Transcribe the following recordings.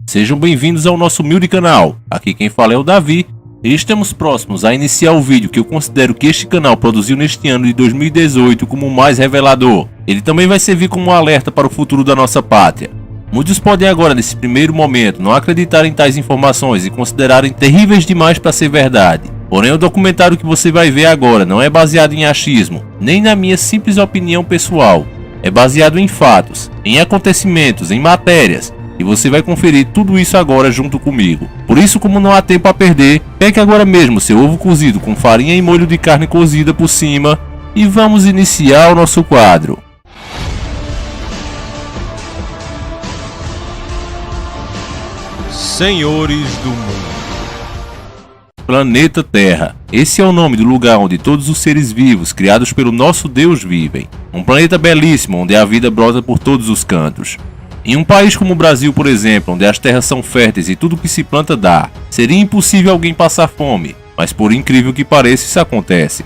Sejam bem-vindos ao nosso humilde canal. Aqui quem fala é o Davi e estamos próximos a iniciar o vídeo que eu considero que este canal produziu neste ano de 2018 como o mais revelador. Ele também vai servir como um alerta para o futuro da nossa pátria. Muitos podem agora, nesse primeiro momento, não acreditar em tais informações e considerarem terríveis demais para ser verdade. Porém, o documentário que você vai ver agora não é baseado em achismo, nem na minha simples opinião pessoal. É baseado em fatos, em acontecimentos, em matérias, e você vai conferir tudo isso agora junto comigo. Por isso, como não há tempo a perder, pegue agora mesmo seu ovo cozido com farinha e molho de carne cozida por cima e vamos iniciar o nosso quadro. Senhores do Mundo. Planeta Terra. Esse é o nome do lugar onde todos os seres vivos criados pelo nosso Deus vivem. Um planeta belíssimo onde a vida brota por todos os cantos. Em um país como o Brasil, por exemplo, onde as terras são férteis e tudo que se planta dá, seria impossível alguém passar fome, mas por incrível que pareça isso acontece.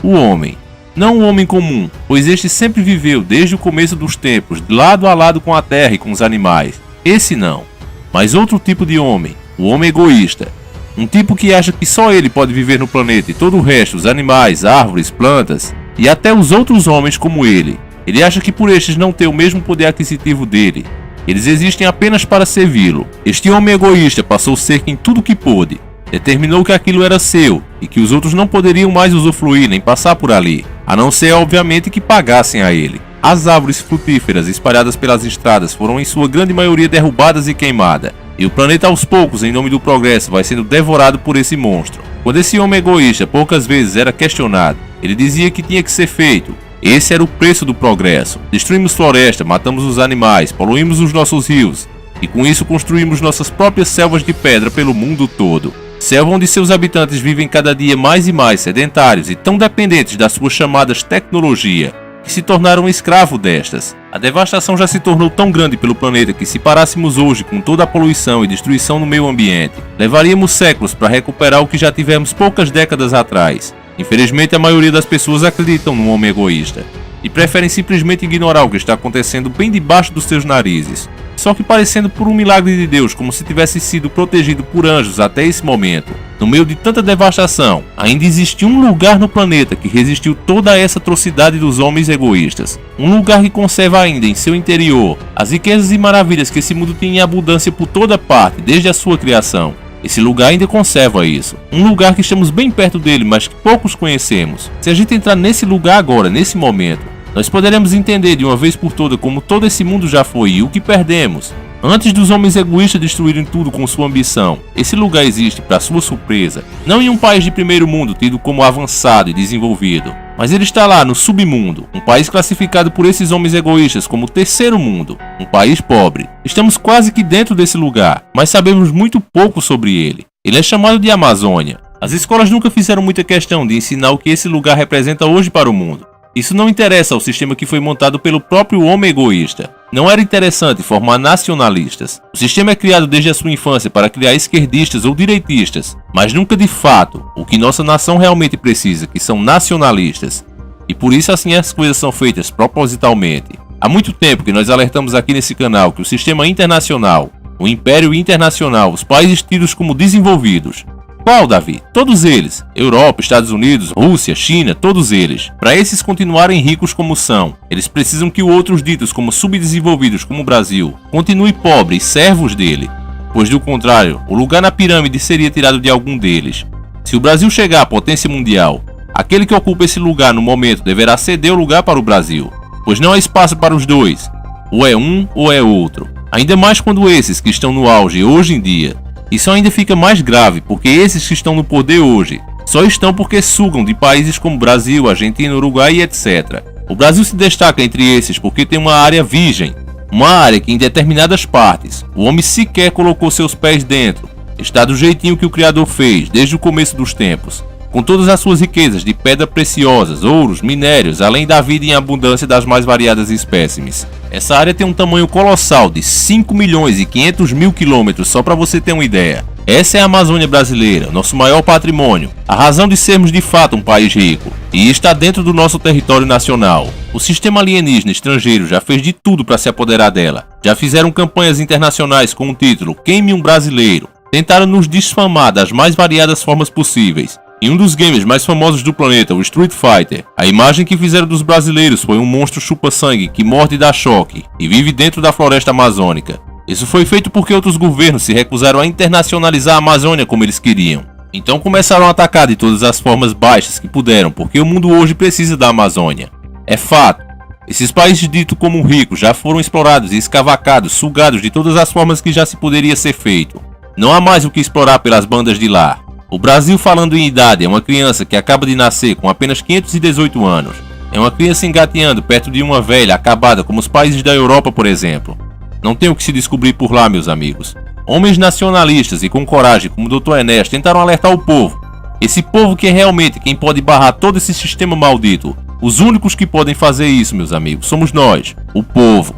O homem. Não o homem comum, pois este sempre viveu desde o começo dos tempos, lado a lado com a terra e com os animais. Esse não. Mas outro tipo de homem, o homem egoísta. Um tipo que acha que só ele pode viver no planeta e todo o resto, os animais, árvores, plantas e até os outros homens como ele. Ele acha que por estes não ter o mesmo poder aquisitivo dele. Eles existem apenas para servi-lo. Este homem egoísta passou cerca em tudo que pôde. Determinou que aquilo era seu e que os outros não poderiam mais usufruir nem passar por ali, a não ser obviamente que pagassem a ele. As árvores frutíferas espalhadas pelas estradas foram em sua grande maioria derrubadas e queimadas. E o planeta aos poucos, em nome do progresso, vai sendo devorado por esse monstro. Quando esse homem egoísta poucas vezes era questionado, ele dizia que tinha que ser feito. Esse era o preço do progresso. Destruímos floresta, matamos os animais, poluímos os nossos rios e com isso construímos nossas próprias selvas de pedra pelo mundo todo. Selva onde seus habitantes vivem cada dia mais e mais sedentários e tão dependentes das suas chamadas tecnologia, que se tornaram escravos destas. A devastação já se tornou tão grande pelo planeta que se parássemos hoje com toda a poluição e destruição no meio ambiente, levaríamos séculos para recuperar o que já tivemos poucas décadas atrás. Infelizmente, a maioria das pessoas acreditam no homem egoísta e preferem simplesmente ignorar o que está acontecendo bem debaixo dos seus narizes, só que parecendo por um milagre de Deus, como se tivesse sido protegido por anjos até esse momento. No meio de tanta devastação, ainda existe um lugar no planeta que resistiu toda essa atrocidade dos homens egoístas. Um lugar que conserva ainda em seu interior as riquezas e maravilhas que esse mundo tem em abundância por toda parte desde a sua criação. Esse lugar ainda conserva isso. Um lugar que estamos bem perto dele, mas que poucos conhecemos. Se a gente entrar nesse lugar agora, nesse momento, nós poderemos entender de uma vez por todas como todo esse mundo já foi e o que perdemos. Antes dos homens egoístas destruírem tudo com sua ambição, esse lugar existe, para sua surpresa, não em um país de primeiro mundo tido como avançado e desenvolvido, mas ele está lá no submundo, um país classificado por esses homens egoístas como terceiro mundo, um país pobre. Estamos quase que dentro desse lugar, mas sabemos muito pouco sobre ele. Ele é chamado de Amazônia. As escolas nunca fizeram muita questão de ensinar o que esse lugar representa hoje para o mundo. Isso não interessa ao sistema que foi montado pelo próprio homem egoísta. Não era interessante formar nacionalistas. O sistema é criado desde a sua infância para criar esquerdistas ou direitistas, mas nunca de fato o que nossa nação realmente precisa, que são nacionalistas. E por isso assim as coisas são feitas propositalmente. Há muito tempo que nós alertamos aqui nesse canal que o sistema internacional, o império internacional, os países tidos como desenvolvidos. Qual, Davi? Todos eles. Europa, Estados Unidos, Rússia, China, todos eles. Para esses continuarem ricos como são, eles precisam que outros ditos como subdesenvolvidos como o Brasil continuem pobres e servos dele. Pois do contrário, o lugar na pirâmide seria tirado de algum deles. Se o Brasil chegar à potência mundial, aquele que ocupa esse lugar no momento deverá ceder o lugar para o Brasil. Pois não há espaço para os dois. Ou é um ou é outro. Ainda mais quando esses que estão no auge hoje em dia. Isso ainda fica mais grave, porque esses que estão no poder hoje só estão porque sugam de países como Brasil, Argentina, Uruguai e etc. O Brasil se destaca entre esses porque tem uma área virgem, uma área que em determinadas partes o homem sequer colocou seus pés dentro. Está do jeitinho que o Criador fez desde o começo dos tempos, com todas as suas riquezas de pedras preciosas, ouros, minérios, além da vida em abundância das mais variadas espécimes. Essa área tem um tamanho colossal de 5 milhões e 500 mil quilômetros, só para você ter uma ideia. Essa é a Amazônia brasileira, nosso maior patrimônio, a razão de sermos de fato um país rico. e está dentro do nosso território nacional. O sistema alienígena estrangeiro já fez de tudo para se apoderar dela. Já fizeram campanhas internacionais com o título Queime um Brasileiro. Tentaram nos difamar das mais variadas formas possíveis. Em um dos games mais famosos do planeta, o Street Fighter, a imagem que fizeram dos brasileiros foi um monstro chupa-sangue que morde e dá choque, e vive dentro da floresta amazônica. Isso foi feito porque outros governos se recusaram a internacionalizar a Amazônia como eles queriam. Então começaram a atacar de todas as formas baixas que puderam, porque o mundo hoje precisa da Amazônia. É fato. Esses países ditos como ricos já foram explorados e escavacados, sugados de todas as formas que já se poderia ser feito. Não há mais o que explorar pelas bandas de lá. O Brasil, falando em idade, é uma criança que acaba de nascer com apenas 518 anos. É uma criança engateando perto de uma velha acabada como os países da Europa, por exemplo. Não tem o que se descobrir por lá, meus amigos. Homens nacionalistas e com coragem como o Dr. Enéas tentaram alertar o povo. Esse povo que é realmente quem pode barrar todo esse sistema maldito. Os únicos que podem fazer isso, meus amigos, somos nós, o povo.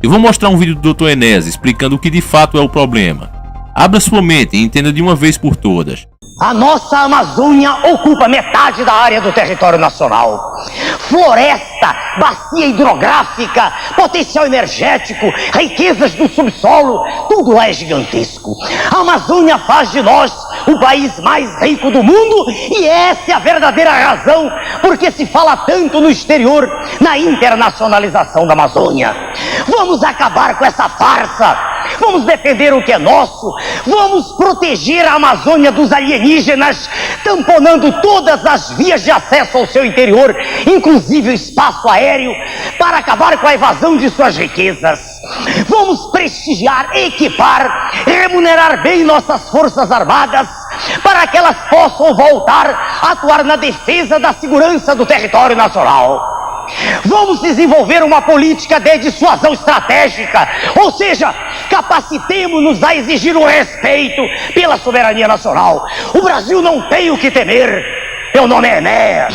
Eu vou mostrar um vídeo do Dr. Enéas explicando o que de fato é o problema. Abra sua mente e entenda de uma vez por todas. A nossa Amazônia ocupa metade da área do território nacional. Floresta, bacia hidrográfica, potencial energético, riquezas do subsolo, tudo lá é gigantesco. A Amazônia faz de nós o país mais rico do mundo e essa é a verdadeira razão porque se fala tanto no exterior na internacionalização da Amazônia. Vamos acabar com essa farsa. Vamos defender o que é nosso. Vamos proteger a Amazônia dos alienígenas, tamponando todas as vias de acesso ao seu interior, inclusive o espaço aéreo, para acabar com a evasão de suas riquezas. Vamos prestigiar, equipar, remunerar bem nossas forças armadas, para que elas possam voltar a atuar na defesa da segurança do território nacional. Vamos desenvolver uma política de dissuasão estratégica, ou seja, capacitemo-nos a exigir o respeito pela soberania nacional. O Brasil não tem o que temer. Meu nome é Enéas.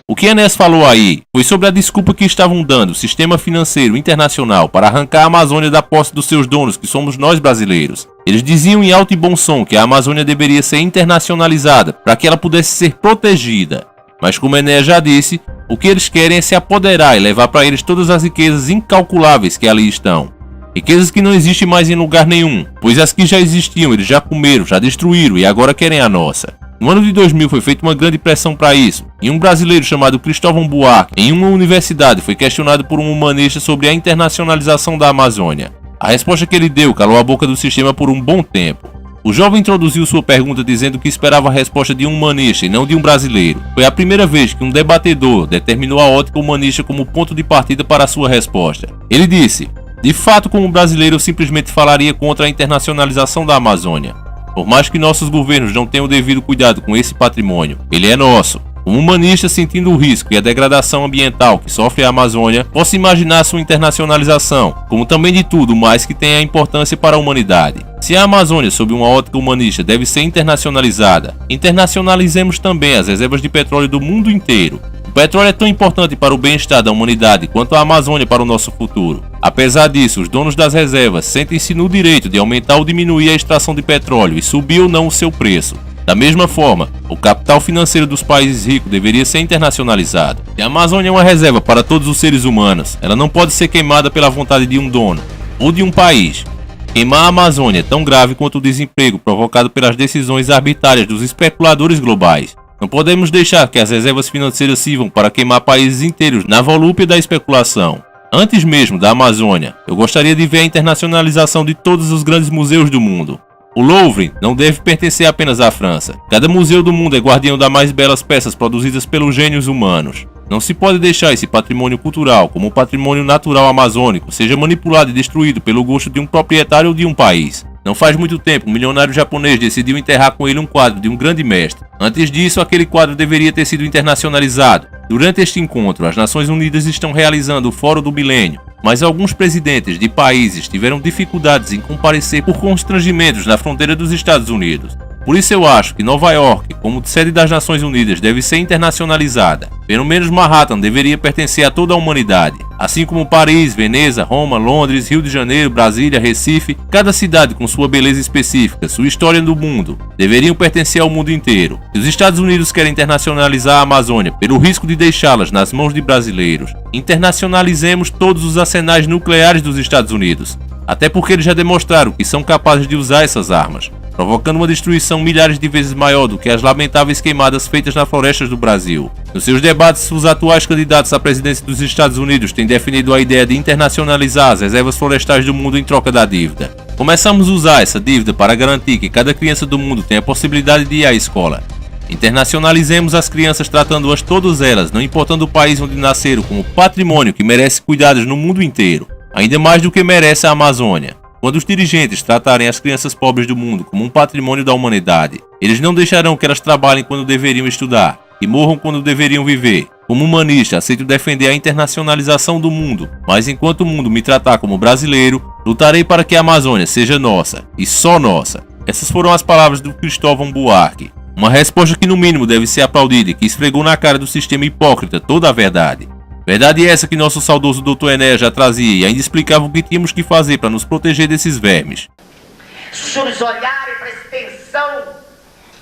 O que Enéas falou aí foi sobre a desculpa que estavam dando o sistema financeiro internacional para arrancar a Amazônia da posse dos seus donos, que somos nós brasileiros. Eles diziam em alto e bom som que a Amazônia deveria ser internacionalizada para que ela pudesse ser protegida. Mas como Enéas já disse, o que eles querem é se apoderar e levar para eles todas as riquezas incalculáveis que ali estão. Riquezas que não existem mais em lugar nenhum, pois as que já existiam eles já comeram, já destruíram e agora querem a nossa. No ano de 2000 foi feita uma grande pressão para isso, e um brasileiro chamado Cristóvão Buarque, em uma universidade, foi questionado por um humanista sobre a internacionalização da Amazônia. A resposta que ele deu calou a boca do sistema por um bom tempo. O jovem introduziu sua pergunta dizendo que esperava a resposta de um humanista e não de um brasileiro. Foi a primeira vez que um debatedor determinou a ótica humanista como ponto de partida para a sua resposta. Ele disse: de fato, como brasileiro, eu simplesmente falaria contra a internacionalização da Amazônia. Por mais que nossos governos não tenham o devido cuidado com esse patrimônio, ele é nosso. Um humanista, sentindo o risco e a degradação ambiental que sofre a Amazônia, possa imaginar sua internacionalização, como também de tudo mais que tenha importância para a humanidade. Se a Amazônia, sob uma ótica humanista, deve ser internacionalizada, internacionalizemos também as reservas de petróleo do mundo inteiro. O petróleo é tão importante para o bem-estar da humanidade quanto a Amazônia para o nosso futuro. Apesar disso, os donos das reservas sentem-se no direito de aumentar ou diminuir a extração de petróleo e subir ou não o seu preço. Da mesma forma, o capital financeiro dos países ricos deveria ser internacionalizado. Se a Amazônia é uma reserva para todos os seres humanos, ela não pode ser queimada pela vontade de um dono ou de um país. Queimar a Amazônia é tão grave quanto o desemprego provocado pelas decisões arbitrárias dos especuladores globais. Não podemos deixar que as reservas financeiras sirvam para queimar países inteiros na volúpia da especulação. Antes mesmo da Amazônia, eu gostaria de ver a internacionalização de todos os grandes museus do mundo. O Louvre não deve pertencer apenas à França. Cada museu do mundo é guardião das mais belas peças produzidas pelos gênios humanos. Não se pode deixar esse patrimônio cultural, como o patrimônio natural amazônico, seja manipulado e destruído pelo gosto de um proprietário ou de um país. Não faz muito tempo, um milionário japonês decidiu enterrar com ele um quadro de um grande mestre. Antes disso, aquele quadro deveria ter sido internacionalizado. Durante este encontro, as Nações Unidas estão realizando o Fórum do Milênio, mas alguns presidentes de países tiveram dificuldades em comparecer por constrangimentos na fronteira dos Estados Unidos. Por isso eu acho que Nova York, como sede das Nações Unidas, deve ser internacionalizada. Pelo menos Manhattan deveria pertencer a toda a humanidade. Assim como Paris, Veneza, Roma, Londres, Rio de Janeiro, Brasília, Recife, cada cidade com sua beleza específica, sua história no mundo, deveriam pertencer ao mundo inteiro. Se os Estados Unidos querem internacionalizar a Amazônia pelo risco de deixá-las nas mãos de brasileiros, internacionalizemos todos os arsenais nucleares dos Estados Unidos. Até porque eles já demonstraram que são capazes de usar essas armas, provocando uma destruição milhares de vezes maior do que as lamentáveis queimadas feitas nas florestas do Brasil. Nos seus debates, os atuais candidatos à presidência dos Estados Unidos têm definido a ideia de internacionalizar as reservas florestais do mundo em troca da dívida. Começamos a usar essa dívida para garantir que cada criança do mundo tenha a possibilidade de ir à escola. Internacionalizemos as crianças tratando-as todas elas, não importando o país onde nasceram, como patrimônio que merece cuidados no mundo inteiro, ainda mais do que merece a Amazônia. Quando os dirigentes tratarem as crianças pobres do mundo como um patrimônio da humanidade, eles não deixarão que elas trabalhem quando deveriam estudar e morram quando deveriam viver. Como humanista, aceito defender a internacionalização do mundo, mas enquanto o mundo me tratar como brasileiro, lutarei para que a Amazônia seja nossa, e só nossa. Essas foram as palavras do Cristóvão Buarque. Uma resposta que no mínimo deve ser aplaudida e que esfregou na cara do sistema hipócrita toda a verdade. Verdade essa que nosso saudoso Dr. Enéas já trazia e ainda explicava o que tínhamos que fazer para nos proteger desses vermes. Se os senhores olharem para a extensão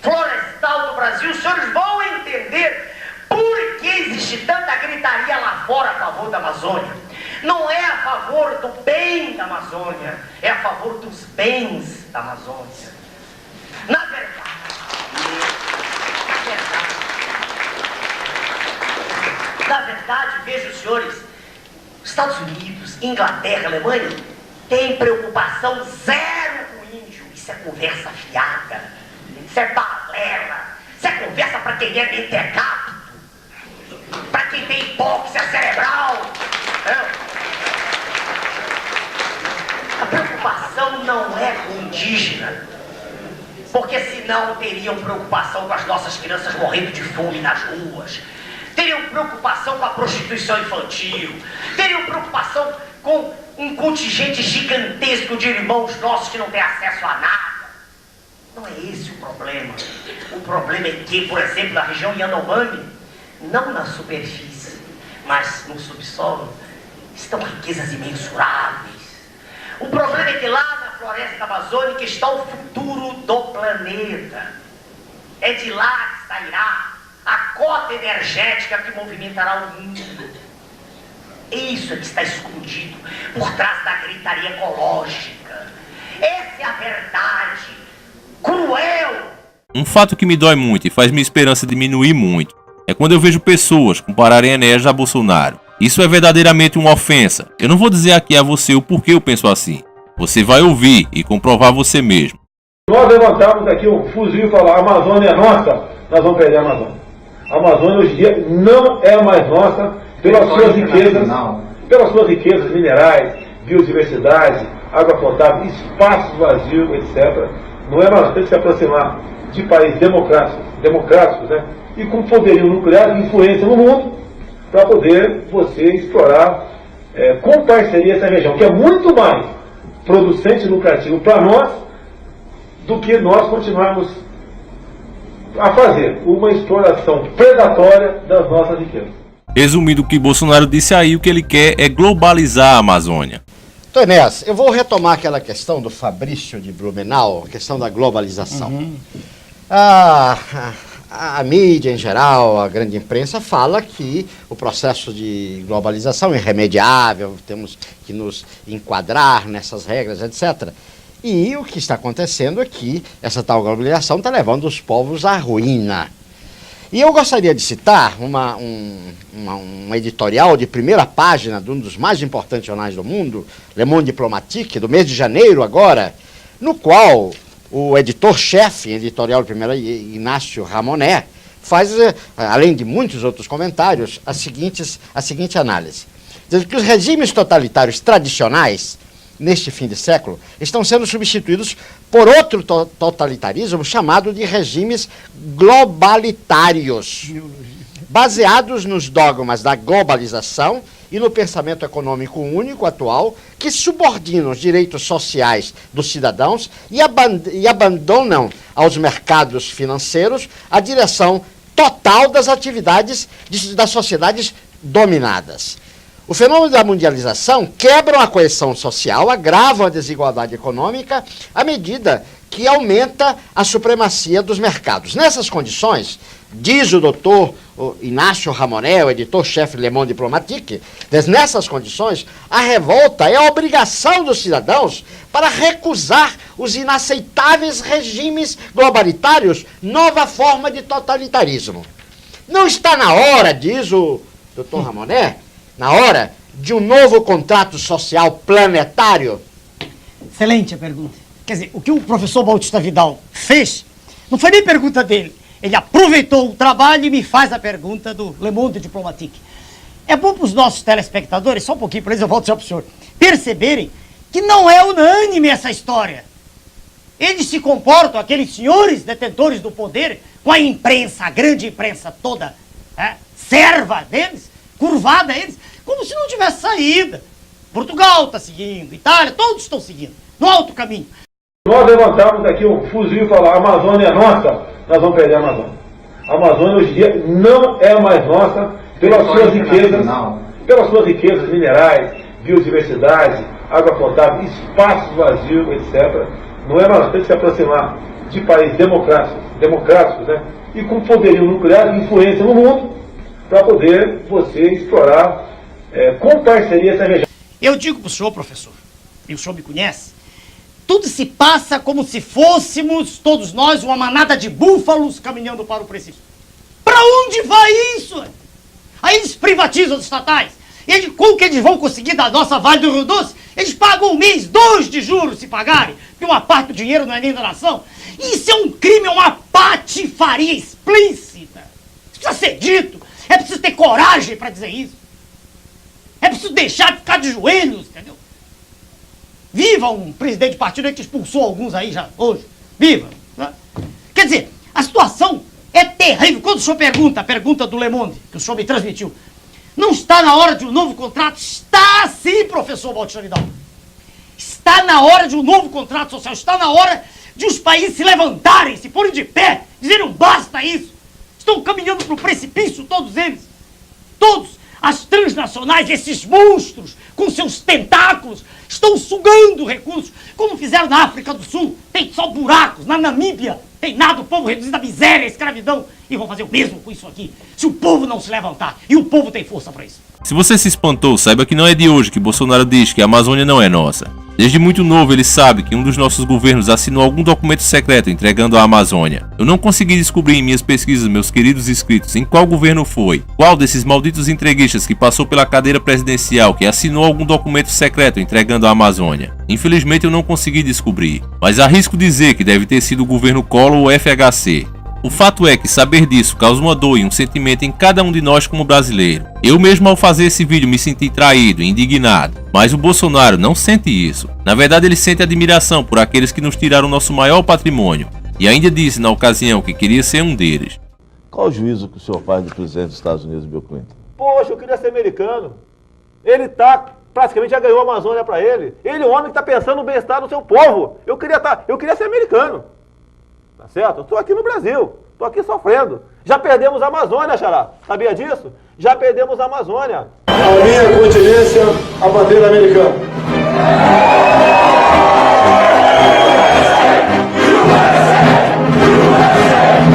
florestal do Brasil, os senhores vão entender por que existe tanta gritaria lá fora a favor da Amazônia. Não é a favor do bem da Amazônia, é a favor dos bens da Amazônia. Na verdade, vejam, senhores, Estados Unidos, Inglaterra, Alemanha, tem preocupação zero com o índio. Isso é conversa fiada, isso é balela, isso é conversa para quem é mentecapto, para quem tem hipóxia cerebral. A preocupação não é com o indígena, porque senão teriam preocupação com as nossas crianças morrendo de fome nas ruas, teriam preocupação com a prostituição infantil, teriam preocupação com um contingente gigantesco de irmãos nossos que não têm acesso a nada. Não é esse o problema. O problema é que, por exemplo, na região Yanomami, não na superfície, mas no subsolo, estão riquezas imensuráveis. O problema é que lá na floresta amazônica está o futuro do planeta. É de lá que sairá a cota energética que movimentará o mundo. Isso é que está escondido por trás da gritaria ecológica. Essa é a verdade cruel. Um fato que me dói muito e faz minha esperança diminuir muito é quando eu vejo pessoas compararem Enéas a Bolsonaro. Isso é verdadeiramente uma ofensa. Eu não vou dizer aqui a você o porquê eu penso assim. Você vai ouvir e comprovar você mesmo. Nós levantamos aqui um fuzil e falar: a Amazônia é nossa, nós vamos perder a Amazônia. A Amazônia hoje em dia não é mais nossa pelas suas riquezas minerais, biodiversidade, água potável, espaço vazio, etc. Não é mais, tem que se aproximar de países democráticos, né? E com poderio nuclear e influência no mundo, para poder você explorar com parceria essa região, que é muito mais producente e lucrativo para nós do que nós continuarmos a fazer uma exploração predatória das nossas riquezas. Resumindo o que Bolsonaro disse aí, o que ele quer é globalizar a Amazônia. Então, Enéas, eu vou retomar aquela questão do Fabrício de Blumenau, a questão da globalização. A mídia em geral, a grande imprensa, fala que o processo de globalização é irremediável, temos que nos enquadrar nessas regras, etc. E o que está acontecendo é que essa tal globalização está levando os povos à ruína. E eu gostaria de citar um editorial de primeira página de um dos mais importantes jornais do mundo, Le Monde Diplomatique, do mês de janeiro agora, no qual o editor-chefe editorial de primeira, Inácio Ramonet, faz, além de muitos outros comentários, a seguinte análise. Diz que os regimes totalitários tradicionais, neste fim de século, estão sendo substituídos por outro totalitarismo chamado de regimes globalitários, baseados nos dogmas da globalização e no pensamento econômico único atual, que subordinam os direitos sociais dos cidadãos e abandonam aos mercados financeiros a direção total das atividades das sociedades dominadas. O fenômeno da mundialização quebra a coesão social, agrava a desigualdade econômica à medida que aumenta a supremacia dos mercados. Nessas condições, diz o doutor Inácio Ramonet, o editor-chefe Le Monde Diplomatique, nessas condições, a revolta é a obrigação dos cidadãos para recusar os inaceitáveis regimes globalitários, nova forma de totalitarismo. Não está na hora, diz o doutor Ramonet, na hora de um novo contrato social planetário? Excelente a pergunta. Quer dizer, o que o professor Bautista Vidal fez não foi nem pergunta dele. Ele aproveitou o trabalho e me faz a pergunta do Le Monde Diplomatique. É bom para os nossos telespectadores, só um pouquinho para eles, eu volto já para o senhor, perceberem que não é unânime essa história. Eles se comportam, aqueles senhores detentores do poder, com a imprensa, a grande imprensa toda, serva deles, curvada a eles, como se não tivesse saída. Portugal está seguindo, Itália, todos estão seguindo, no alto caminho. Nós levantarmos aqui um fuzil e falar, a Amazônia é nossa, nós vamos perder a Amazônia. A Amazônia hoje em dia não é mais nossa pelas suas riquezas minerais, biodiversidade, água potável, espaços vazios, etc. Não é mais, tem que se aproximar de países democráticos, né? E com poderio nuclear e influência no mundo, para poder você explorar com parceria essa região. Eu digo para o senhor, professor, e o senhor me conhece, tudo se passa como se fôssemos, todos nós, uma manada de búfalos caminhando para o precipício. Para onde vai isso? Aí eles privatizam os estatais. Como que eles vão conseguir da nossa Vale do Rio Doce? Eles pagam 1 mês, 2 de juros se pagarem, porque uma parte do dinheiro não é nem da nação. Isso é um crime, é uma patifaria explícita. Isso precisa ser dito. É preciso ter coragem para dizer isso. É preciso deixar de ficar de joelhos, entendeu? Viva um presidente de partido que expulsou alguns aí já hoje. Viva! Né? Quer dizer, a situação é terrível. Quando o senhor pergunta, a pergunta do Le Monde, que o senhor me transmitiu, não está na hora de um novo contrato? Está sim, professor Bautista Vidal. Está na hora de um novo contrato social. Está na hora de os países se levantarem, se porem de pé, dizerem basta isso. Estão caminhando para o precipício, todos eles. Todos. As transnacionais, esses monstros, com seus tentáculos, estão sugando recursos, como fizeram na África do Sul. Tem só buracos. Na Namíbia tem nada, o povo reduzido à miséria, à escravidão. E vão fazer o mesmo com isso aqui, se o povo não se levantar. E o povo tem força para isso. Se você se espantou, saiba que não é de hoje que Bolsonaro diz que a Amazônia não é nossa. Desde muito novo ele sabe que um dos nossos governos assinou algum documento secreto entregando a Amazônia. Eu não consegui descobrir em minhas pesquisas, meus queridos inscritos, em qual governo foi. Qual desses malditos entreguistas que passou pela cadeira presidencial que assinou algum documento secreto entregando a Amazônia. Infelizmente eu não consegui descobrir, mas arrisco dizer que deve ter sido o governo Collor ou FHC. O fato é que saber disso causa uma dor e um sentimento em cada um de nós como brasileiro. Eu mesmo ao fazer esse vídeo me senti traído e indignado, mas o Bolsonaro não sente isso. Na verdade ele sente admiração por aqueles que nos tiraram nosso maior patrimônio, e ainda disse na ocasião que queria ser um deles. Qual o juízo que o senhor faz do presidente dos Estados Unidos, Bill Clinton? Poxa, eu queria ser americano. Ele praticamente já ganhou a Amazônia para ele. Ele é o homem que está pensando no bem-estar do seu povo. Eu queria ser americano. Tá certo? Eu estou aqui no Brasil, estou aqui sofrendo. Já perdemos a Amazônia, Xará. Sabia disso? Já perdemos a Amazônia. A minha continência, a bandeira americana.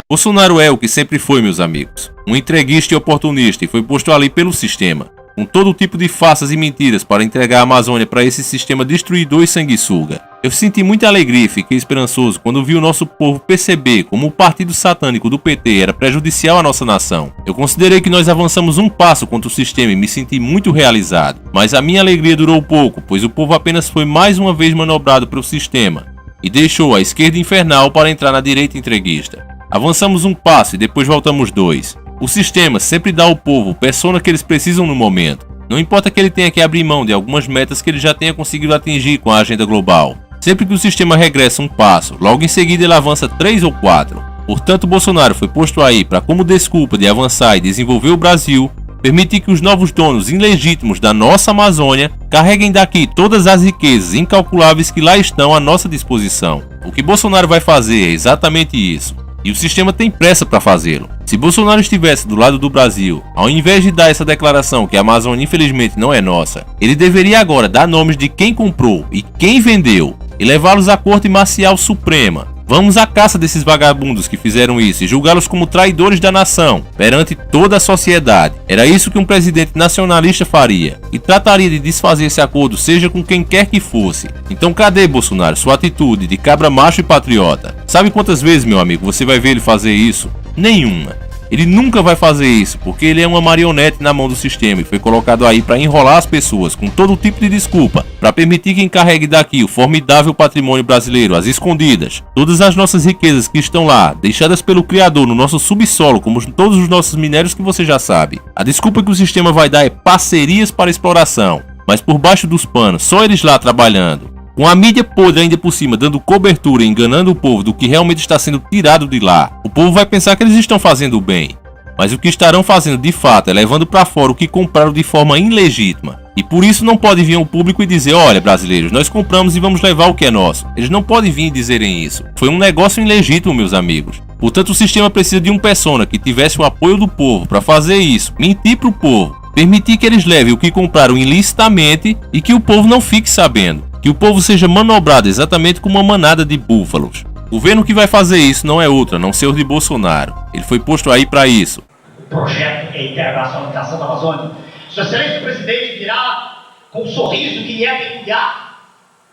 Bolsonaro é o que sempre foi, meus amigos. Um entreguista e oportunista, e foi posto ali pelo sistema, com todo tipo de farsas e mentiras para entregar a Amazônia para esse sistema destruidor e sanguessuga. Eu senti muita alegria e fiquei esperançoso quando vi o nosso povo perceber como o partido satânico do PT era prejudicial à nossa nação. Eu considerei que nós avançamos um passo contra o sistema e me senti muito realizado. Mas a minha alegria durou pouco, pois o povo apenas foi mais uma vez manobrado pelo sistema e deixou a esquerda infernal para entrar na direita entreguista. Avançamos um passo e depois voltamos 2. O sistema sempre dá ao povo a persona que eles precisam no momento. Não importa que ele tenha que abrir mão de algumas metas que ele já tenha conseguido atingir com a agenda global. Sempre que o sistema regressa um passo, logo em seguida ele avança 3 ou 4. Portanto, Bolsonaro foi posto aí para como desculpa de avançar e desenvolver o Brasil, permitir que os novos donos ilegítimos da nossa Amazônia carreguem daqui todas as riquezas incalculáveis que lá estão à nossa disposição. O que Bolsonaro vai fazer é exatamente isso. E o sistema tem pressa para fazê-lo. Se Bolsonaro estivesse do lado do Brasil, ao invés de dar essa declaração que a Amazônia infelizmente não é nossa, ele deveria agora dar nomes de quem comprou e quem vendeu e levá-los à Corte Marcial Suprema. Vamos à caça desses vagabundos que fizeram isso e julgá-los como traidores da nação perante toda a sociedade. Era isso que um presidente nacionalista faria e trataria de desfazer esse acordo, seja com quem quer que fosse. Então cadê, Bolsonaro, sua atitude de cabra macho e patriota? Sabe quantas vezes, meu amigo, você vai ver ele fazer isso? Nenhuma. Ele nunca vai fazer isso, porque ele é uma marionete na mão do sistema e foi colocado aí para enrolar as pessoas com todo tipo de desculpa, para permitir que encarregue daqui o formidável patrimônio brasileiro, às escondidas. Todas as nossas riquezas que estão lá, deixadas pelo Criador no nosso subsolo, como todos os nossos minérios que você já sabe. A desculpa que o sistema vai dar é parcerias para exploração, mas por baixo dos panos, só eles lá trabalhando. Com a mídia podre ainda por cima dando cobertura e enganando o povo do que realmente está sendo tirado de lá, o povo vai pensar que eles estão fazendo o bem. Mas o que estarão fazendo de fato é levando para fora o que compraram de forma ilegítima. E por isso não pode vir ao público e dizer: olha, brasileiros, nós compramos e vamos levar o que é nosso. Eles não podem vir e dizerem isso. Foi um negócio ilegítimo, meus amigos. Portanto, o sistema precisa de um persona que tivesse o apoio do povo para fazer isso, mentir para o povo, permitir que eles levem o que compraram ilicitamente e que o povo não fique sabendo. Que o povo seja manobrado exatamente como uma manada de búfalos. O governo que vai fazer isso não é outro, a não ser o de Bolsonaro. Ele foi posto aí para isso. O projeto é internacionalização da Amazônia. Sua Excelência o Presidente virá com um sorriso que lhe é peculiar,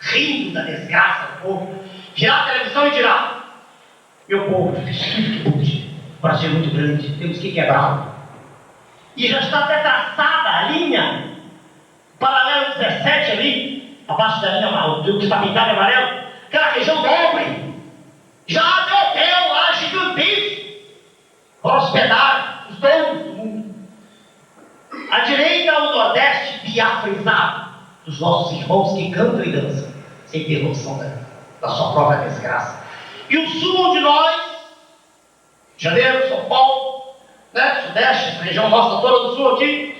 rindo da desgraça do povo, virá à televisão e dirá: meu povo, o Brasil é muito grande, temos que quebrá-lo. E já está até traçada a linha, paralelo 17 ali, abaixo da linha, do que está pintado de amarelo, aquela região nobre. Já há até hotel lá gigantesco para hospedar os donos do mundo. À direita, o Nordeste biafrizado dos nossos irmãos que cantam e dançam, sem ter noção da sua própria desgraça. E o sul de nós, Janeiro, São Paulo, né, Sudeste, essa região nossa toda do sul aqui,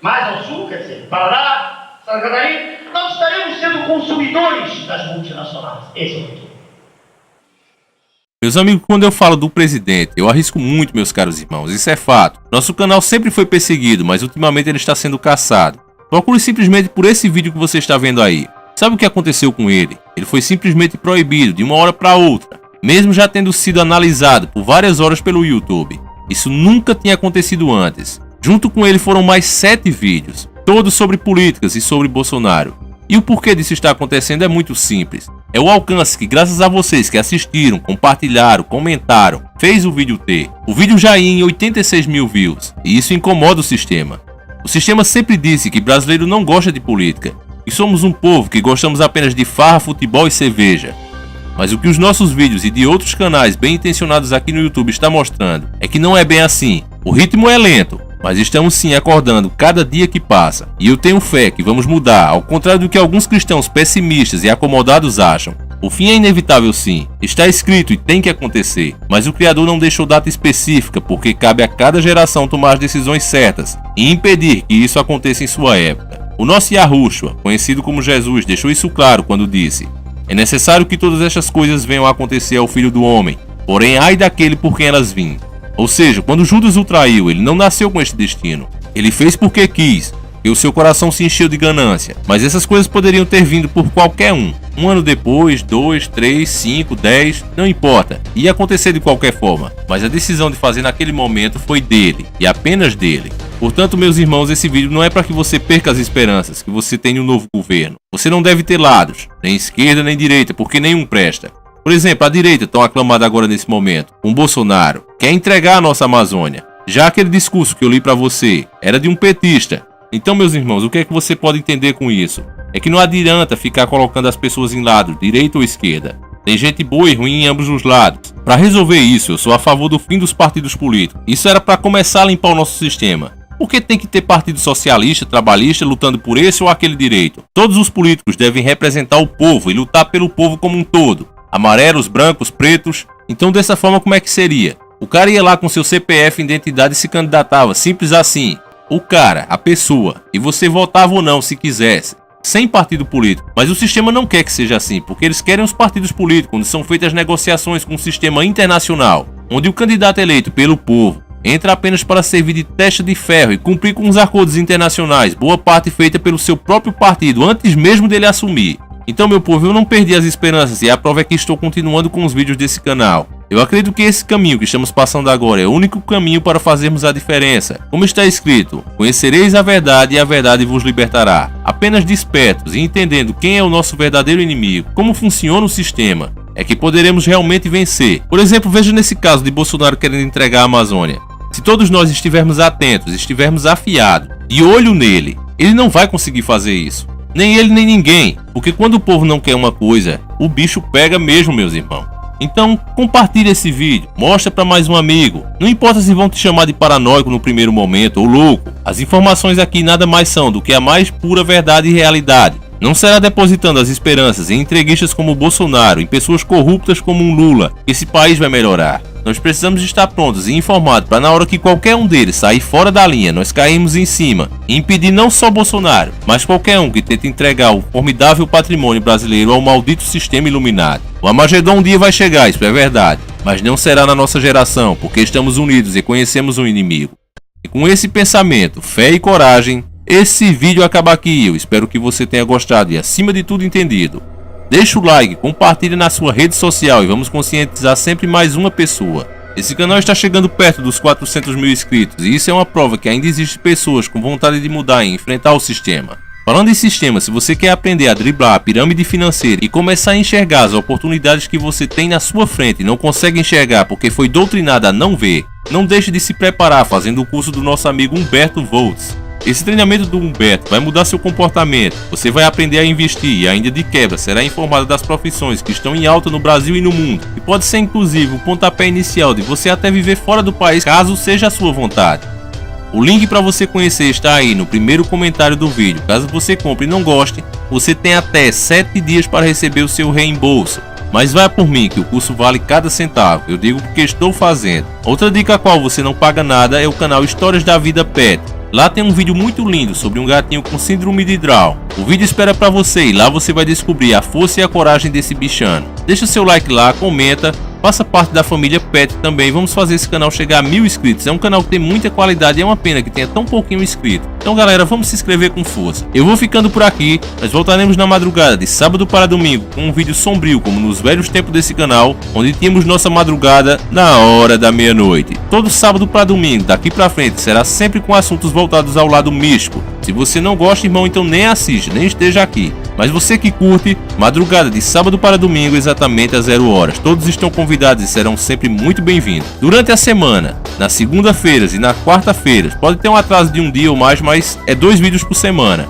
mais ao sul, quer dizer, Paraná, Santa Catarina, nós estaremos sendo consumidores das multinacionais. Esse é o futuro. Meus amigos, quando eu falo do presidente, eu arrisco muito, meus caros irmãos, isso é fato. Nosso canal sempre foi perseguido, mas ultimamente ele está sendo caçado. Procure simplesmente por esse vídeo que você está vendo aí. Sabe o que aconteceu com ele? Ele foi simplesmente proibido de uma hora para outra, mesmo já tendo sido analisado por várias horas pelo YouTube. Isso nunca tinha acontecido antes. Junto com ele foram mais 7 vídeos, todos sobre políticas e sobre Bolsonaro. E o porquê disso está acontecendo é muito simples. É o alcance que, graças a vocês que assistiram, compartilharam, comentaram, fez o vídeo ter. O vídeo já ia em 86 mil views, e isso incomoda o sistema. O sistema sempre disse que brasileiro não gosta de política, e somos um povo que gostamos apenas de farra, futebol e cerveja. Mas o que os nossos vídeos e de outros canais bem intencionados aqui no YouTube está mostrando é que não é bem assim. O ritmo é lento, mas estamos sim acordando cada dia que passa. E eu tenho fé que vamos mudar, ao contrário do que alguns cristãos pessimistas e acomodados acham. O fim é inevitável sim, está escrito e tem que acontecer, mas o Criador não deixou data específica porque cabe a cada geração tomar as decisões certas e impedir que isso aconteça em sua época. O nosso Yahushua, conhecido como Jesus, deixou isso claro quando disse: é necessário que todas estas coisas venham a acontecer ao Filho do Homem, porém ai daquele por quem elas vêm. Ou seja, quando Judas o traiu, ele não nasceu com este destino. Ele fez porque quis, e o seu coração se encheu de ganância. Mas essas coisas poderiam ter vindo por qualquer um. Um ano depois, 2, 3, 5, 10, não importa. Ia acontecer de qualquer forma. Mas a decisão de fazer naquele momento foi dele, e apenas dele. Portanto, meus irmãos, esse vídeo não é para que você perca as esperanças que você tem um novo governo. Você não deve ter lados, nem esquerda nem direita, porque nenhum presta. Por exemplo, a direita, tão aclamada agora nesse momento, com Bolsonaro, quer entregar a nossa Amazônia. Já aquele discurso que eu li para você era de um petista. Então, meus irmãos, o que é que você pode entender com isso? É que não adianta ficar colocando as pessoas em lado, direita ou esquerda. Tem gente boa e ruim em ambos os lados. Para resolver isso, eu sou a favor do fim dos partidos políticos. Isso era para começar a limpar o nosso sistema. Porque tem que ter partido socialista, trabalhista, lutando por esse ou aquele direito. Todos os políticos devem representar o povo e lutar pelo povo como um todo. Amarelos, brancos, pretos. Então dessa forma como é que seria? O cara ia lá com seu CPF, identidade e se candidatava, simples assim. o cara, a pessoa, e você votava ou não se quisesse, sem partido político. Mas o sistema não quer que seja assim, porque eles querem os partidos políticos, onde são feitas negociações com o sistema internacional, onde o candidato eleito pelo povo entra apenas para servir de testa de ferro e cumprir com os acordos internacionais, boa parte feita pelo seu próprio partido, antes mesmo dele assumir. Então, meu povo, eu não perdi as esperanças e a prova é que estou continuando com os vídeos desse canal. Eu acredito que esse caminho que estamos passando agora é o único caminho para fazermos a diferença. Como está escrito, conhecereis a verdade e a verdade vos libertará. Apenas despertos e entendendo quem é o nosso verdadeiro inimigo, como funciona o sistema, é que poderemos realmente vencer. Por exemplo, veja nesse caso de Bolsonaro querendo entregar a Amazônia. Se todos nós estivermos atentos, estivermos afiados, de olho nele, ele não vai conseguir fazer isso. Nem ele, nem ninguém. Porque quando o povo não quer uma coisa, o bicho pega mesmo, meus irmãos. Então, compartilhe esse vídeo, mostra para mais um amigo. Não importa se vão te chamar de paranoico no primeiro momento ou louco. As informações aqui nada mais são do que a mais pura verdade e realidade. Não será depositando as esperanças em entreguistas como o Bolsonaro, em pessoas corruptas como um Lula, que esse país vai melhorar. Nós precisamos estar prontos e informados para na hora que qualquer um deles sair fora da linha, nós caímos em cima e impedir não só Bolsonaro, mas qualquer um que tente entregar o formidável patrimônio brasileiro ao maldito sistema iluminado. O Armagedon um dia vai chegar, isso é verdade, mas não será na nossa geração, porque estamos unidos e conhecemos um inimigo. E com esse pensamento, fé e coragem, esse vídeo acaba aqui. Eu espero que você tenha gostado e, acima de tudo, entendido. Deixa o like, compartilhe na sua rede social e vamos conscientizar sempre mais uma pessoa. Esse canal está chegando perto dos 400 mil inscritos e isso é uma prova que ainda existem pessoas com vontade de mudar e enfrentar o sistema. Falando em sistema, se você quer aprender a driblar a pirâmide financeira e começar a enxergar as oportunidades que você tem na sua frente e não consegue enxergar porque foi doutrinado a não ver, não deixe de se preparar fazendo o curso do nosso amigo Humberto Volts. Esse treinamento do Humberto vai mudar seu comportamento, você vai aprender a investir e ainda de quebra será informado das profissões que estão em alta no Brasil e no mundo, e pode ser inclusive o pontapé inicial de você até viver fora do país caso seja a sua vontade. O link para você conhecer está aí no primeiro comentário do vídeo. Caso você compre e não goste, você tem até 7 dias para receber o seu reembolso. Mas vai por mim que o curso vale cada centavo, eu digo porque estou fazendo. Outra dica a qual você não paga nada é o canal Histórias da Vida Pet. Lá tem um vídeo muito lindo sobre um gatinho com síndrome de Down. O vídeo espera pra você e lá você vai descobrir a força e a coragem desse bichano. Deixa seu like lá, comenta, faça parte da família Pet também. Vamos fazer esse canal chegar a 1000 inscritos. É um canal que tem muita qualidade e é uma pena que tenha tão pouquinho inscrito. Então galera, vamos se inscrever com força. Eu vou ficando por aqui, nós voltaremos na madrugada de sábado para domingo com um vídeo sombrio como nos velhos tempos desse canal, onde tínhamos nossa madrugada na hora da meia-noite. Todo sábado para domingo, daqui pra frente, será sempre com assuntos voltados ao lado místico. Se você não gosta, irmão, então nem assiste, nem esteja aqui. Mas você que curte, madrugada de sábado para domingo exatamente às 0 horas. Todos estão convidados e serão sempre muito bem-vindos. Durante a semana, nas segunda-feiras e na quarta-feira, pode ter um atraso de um dia ou mais, mas é 2 vídeos por semana.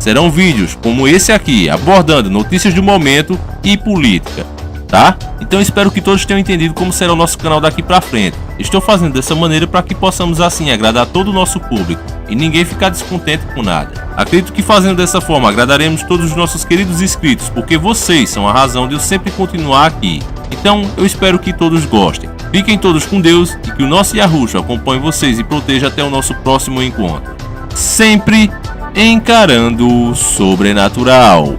Serão vídeos como esse aqui, abordando notícias do momento e política, tá? Então espero que todos tenham entendido como será o nosso canal daqui pra frente. Estou fazendo dessa maneira para que possamos assim agradar todo o nosso público e ninguém ficar descontente com nada. Acredito que fazendo dessa forma agradaremos todos os nossos queridos inscritos, porque vocês são a razão de eu sempre continuar aqui. Então eu espero que todos gostem. Fiquem todos com Deus e que o nosso Yahushua acompanhe vocês e proteja até o nosso próximo encontro. Sempre encarando o sobrenatural.